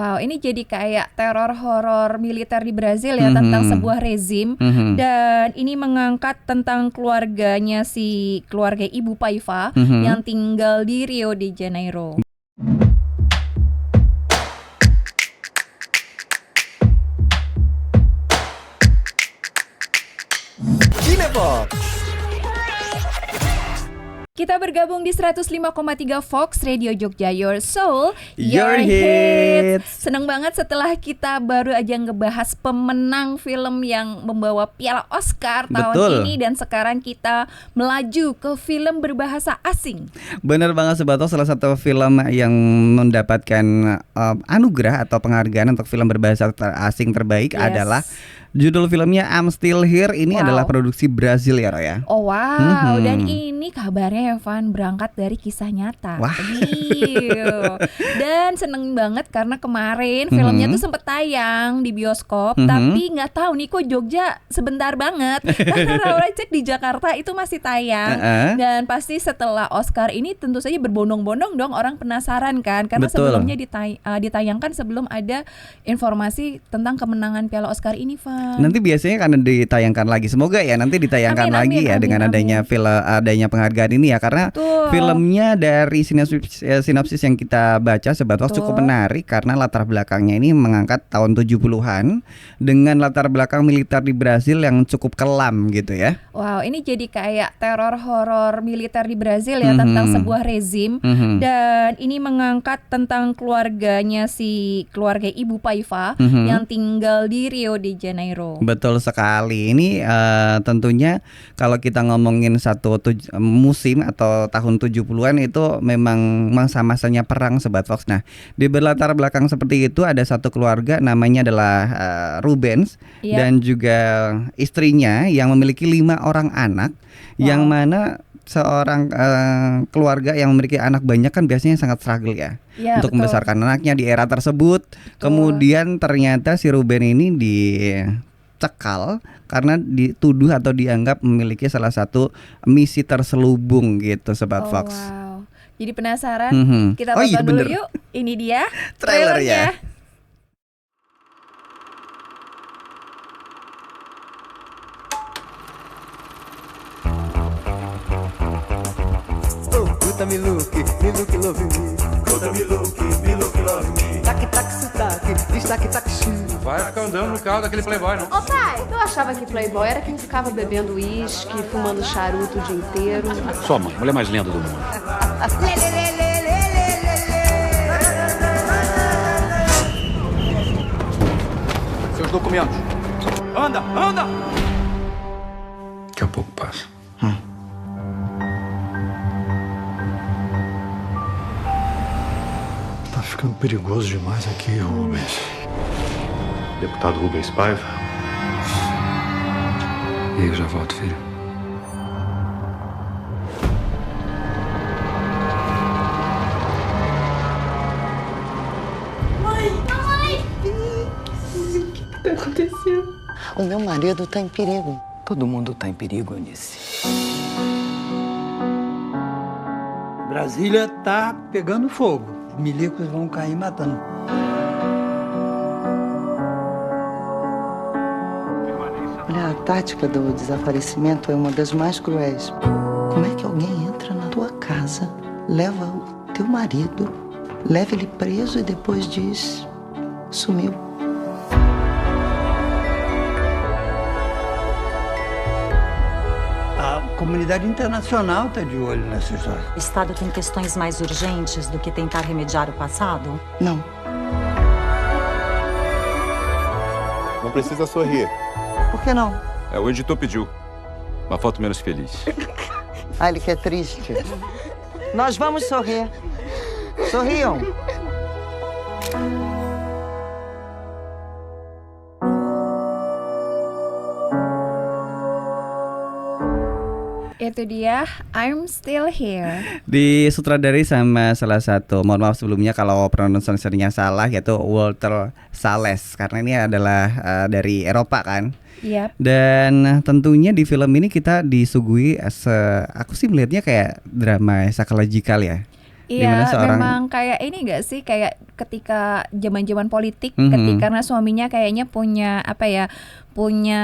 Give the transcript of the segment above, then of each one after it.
Wow, ini jadi kayak teror horor militer di Brazil ya, tentang sebuah rezim. Dan ini mengangkat tentang keluarga Ibu Paiva yang tinggal di Rio de Janeiro. Cinepox. Kita bergabung di 105,3 Fox Radio Jogja, Your Soul, Your Hits. Seneng banget setelah kita baru aja ngebahas pemenang film yang membawa piala Oscar tahun ini. Dan sekarang kita melaju ke film berbahasa asing. Bener banget Sobat Fox, salah satu film yang mendapatkan anugerah atau penghargaan untuk film berbahasa asing terbaik adalah judul filmnya I'm Still Here. Ini adalah produksi Brazil ya, Roy ya. Oh wow, dan ini kabarnya Evan berangkat dari kisah nyata. Wah. Dan seneng banget karena kemarin filmnya tuh sempet tayang di bioskop, tapi nggak tahu nih kok Jogja sebentar banget. Karena cek di Jakarta itu masih tayang. Dan pasti setelah Oscar ini tentu saja berbondong-bondong dong, orang penasaran kan, karena sebelumnya ditayangkan sebelum ada informasi tentang kemenangan piala Oscar ini, Van. Nanti biasanya kan ditayangkan lagi. Semoga ya nanti ditayangkan lagi dengan adanya adanya penghargaan ini ya, karena filmnya dari sinopsis yang kita baca Sobat Fox cukup menarik karena latar belakangnya ini mengangkat tahun 70-an dengan latar belakang militer di Brazil yang cukup kelam gitu ya. Wow, ini jadi kayak teror horor militer di Brazil ya, tentang sebuah rezim. Dan ini mengangkat tentang keluarga Ibu Paiva yang tinggal di Rio de Janeiro. Betul sekali. Ini tentunya kalau kita ngomongin satu musim atau tahun 70-an itu memang masa-masanya perang Sobat Fox. Nah, di berlatar belakang seperti itu ada satu keluarga namanya adalah Rubens dan juga istrinya yang memiliki 5 orang anak. Yang mana seorang keluarga yang memiliki anak banyak kan biasanya sangat struggle ya untuk membesarkan anaknya di era tersebut. Kemudian ternyata si Ruben ini dicekal karena dituduh atau dianggap memiliki salah satu misi terselubung gitu Sobat Fox. Wow. Jadi penasaran? Kita tonton dulu yuk. Ini dia trailernya. Me look, love me. Conta me look, love me. Tac, tac, sotaque, destaque, taxi. Vai ficar andando no carro daquele playboy, não? Ô pai, tu achava que playboy era quem ficava bebendo uísque, fumando charuto o dia inteiro? Sua mãe, mulher mais linda do mundo. Seus documentos. Anda, anda! Daqui a pouco passa. Tá ficando perigoso demais aqui, Rubens. Deputado Rubens Paiva. E aí, eu já volto, filho. Mãe! O que tá acontecendo? O meu marido tá em perigo. Todo mundo tá em perigo, Eunice. Brasília tá pegando fogo. Milicos vão cair matando. Olha, a tática do desaparecimento é uma das mais cruéis. Como é que alguém entra na tua casa, leva o teu marido, leva ele preso e depois diz: sumiu? A comunidade internacional está de olho nessa história. O Estado tem questões mais urgentes do que tentar remediar o passado? Não. Não precisa sorrir. Por que não? O editor pediu. Uma foto menos feliz. Ah, ele quer triste. Nós vamos sorrir. Sorriam. Itu dia I'm Still Here. Disutradari sama salah satu, mohon maaf sebelumnya kalau pronunciasinya salah, yaitu Walter Salles. Karena ini adalah dari Eropa kan. Yep. Dan tentunya di film ini kita disuguhi aku sih melihatnya kayak drama psychological ya. Dimana Iya, seorang memang kayak ini gak sih, kayak ketika zaman-zaman politik, ketika karena suaminya kayaknya punya punya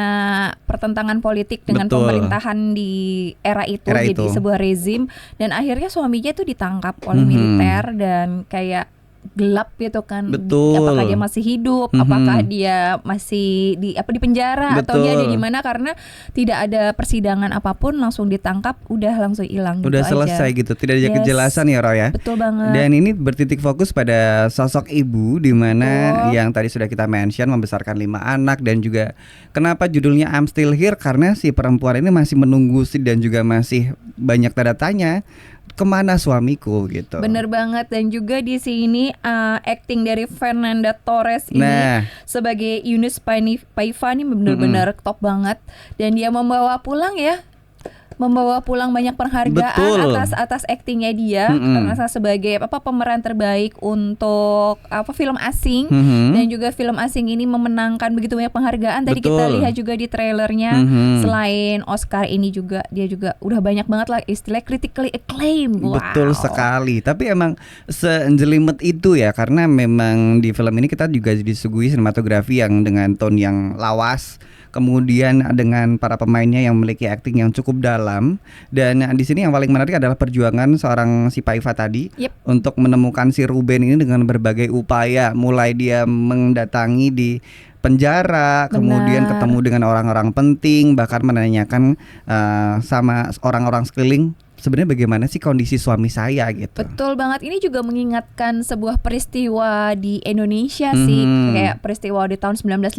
pertentangan politik dengan Betul. pemerintahan di era itu, jadi itu. sebuah rezim, dan akhirnya suaminya itu ditangkap oleh militer dan kayak gelap gitu kan. Betul. Apakah dia masih hidup, apakah dia masih di penjara atau dia ada Betul. di mana, karena tidak ada persidangan apapun, langsung ditangkap, udah langsung hilang udah gitu selesai aja. gitu, tidak ada Yes. kejelasan ya Roy ya. Betul banget. Dan ini bertitik fokus pada sosok ibu di mana yang tadi sudah kita mention membesarkan 5 anak, dan juga kenapa judulnya I'm Still Here, karena si perempuan ini masih menunggu dan juga masih banyak tanda tanya, kemana suamiku gitu. Bener banget. Dan juga di sini acting dari Fernanda Torres ini sebagai Eunice Paiva ini bener-bener top banget, dan dia membawa pulang banyak penghargaan atas actingnya dia, karena sebagai pemeran terbaik untuk film asing, dan juga film asing ini memenangkan begitu banyak penghargaan. Tadi kita lihat juga di trailernya, selain Oscar ini juga dia juga udah banyak banget lah istilah critically acclaimed. Wow. Betul sekali. Tapi emang sejelimet itu ya, karena memang di film ini kita juga disuguhi sinematografi yang dengan tone yang lawas, kemudian dengan para pemainnya yang memiliki acting yang cukup dalam. Dan di sini yang paling menarik adalah perjuangan seorang si Paiva tadi untuk menemukan si Ruben ini dengan berbagai upaya, mulai dia mendatangi di penjara, kemudian ketemu dengan orang-orang penting, bahkan menanyakan sama orang-orang sekeliling, sebenarnya bagaimana sih kondisi suami saya gitu. Betul banget. Ini juga mengingatkan sebuah peristiwa di Indonesia sih, kayak peristiwa di tahun 1955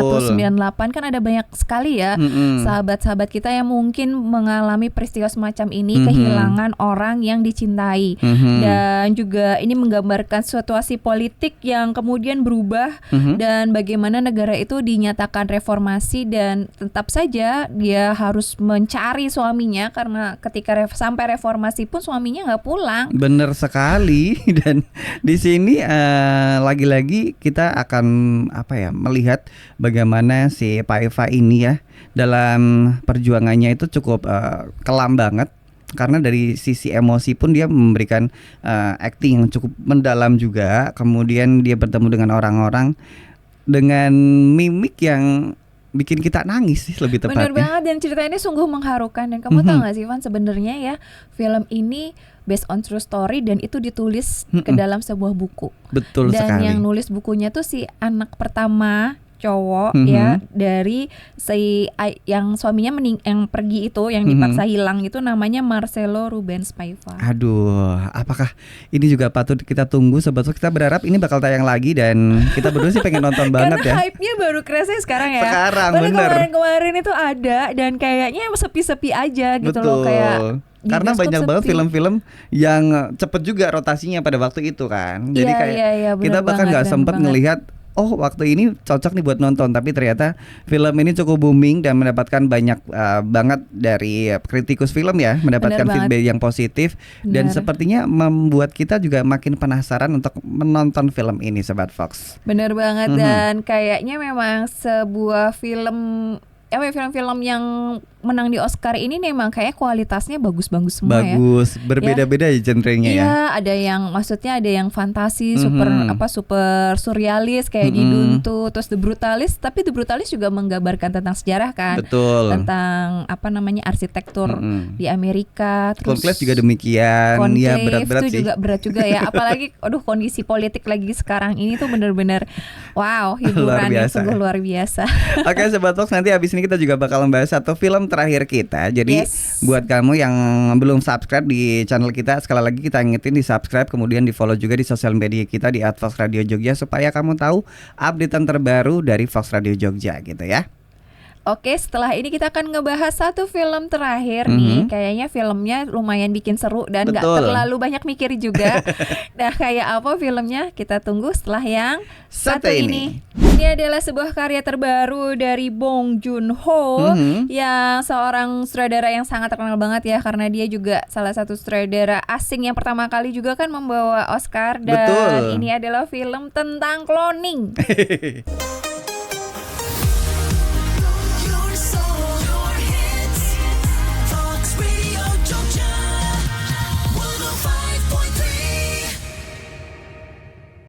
atau 98, kan ada banyak sekali ya sahabat-sahabat kita yang mungkin mengalami peristiwa semacam ini, kehilangan orang yang dicintai. Dan juga ini menggambarkan situasi politik yang kemudian berubah, dan bagaimana negara itu dinyatakan reformasi, dan tetap saja dia harus mencari suaminya, karena ketika sampai reformasi pun suaminya nggak pulang. Bener sekali. Dan di sini lagi-lagi kita akan melihat bagaimana si Paiva ini ya dalam perjuangannya itu cukup kelam banget, karena dari sisi emosi pun dia memberikan acting yang cukup mendalam juga. Kemudian dia bertemu dengan orang-orang dengan mimik yang bikin kita nangis sih lebih tepatnya. Bener banget, dan ceritanya sungguh mengharukan. Dan kamu tahu gak sih Van, sebenarnya ya film ini based on true story, dan itu ditulis ke dalam sebuah buku. Betul dan sekali. Yang nulis bukunya tuh si anak pertama cowok ya dari yang suaminya yang pergi itu, yang dipaksa hilang itu, namanya Marcelo Rubens Paiva. Aduh, apakah ini juga patut kita tunggu sobat? Kita berharap ini bakal tayang lagi, dan kita berdua sih pengen nonton banget ya. Karena hype-nya baru kerasa sekarang ya. Sekarang bener. Kemarin itu ada, dan kayaknya sepi-sepi aja gitu. Betul. Loh, kayak karena banyak banget film-film yang cepet juga rotasinya pada waktu itu kan. Jadi kita bahkan nggak sempet ngelihat, oh waktu ini cocok nih buat nonton, tapi ternyata film ini cukup booming dan mendapatkan banyak banget dari kritikus film ya, mendapatkan feedback yang positif. Dan sepertinya membuat kita juga makin penasaran untuk menonton film ini Sobat Fox. Bener banget. Dan kayaknya memang sebuah film yang menang di Oscar ini memang kayak kualitasnya bagus-bagus semua ya. Bagus, berbeda-beda ya genrenya ya. Iya, ada yang maksudnya ada yang fantasi, super surrealis kayak di Dune tuh, terus The Brutalist, tapi The Brutalist juga menggambarkan tentang sejarah kan. Betul. Tentang arsitektur di Amerika, terus Conclave juga demikian. Ya, berat-berat itu sih. juga berat juga ya. Apalagi kondisi politik lagi sekarang ini tuh bener-bener wow, hiburan yang sungguh luar biasa. Oke Sobat Fox, nanti abis ini kita juga bakal membahas satu film terakhir kita. Jadi buat kamu yang belum subscribe di channel kita, sekali lagi kita ingetin di subscribe, kemudian di follow juga di sosial media kita di @foxradiojogja, supaya kamu tahu updatean terbaru dari Fox Radio Jogja gitu ya. Oke, setelah ini kita akan ngebahas satu film terakhir nih. Kayaknya filmnya lumayan bikin seru dan gak terlalu banyak mikir juga. Nah, kayak apa filmnya? Kita tunggu setelah yang satu ini. Ini adalah sebuah karya terbaru dari Bong Joon-ho, yang seorang sutradara yang sangat terkenal banget ya, karena dia juga salah satu sutradara asing yang pertama kali juga kan membawa Oscar. Dan ini adalah film tentang cloning.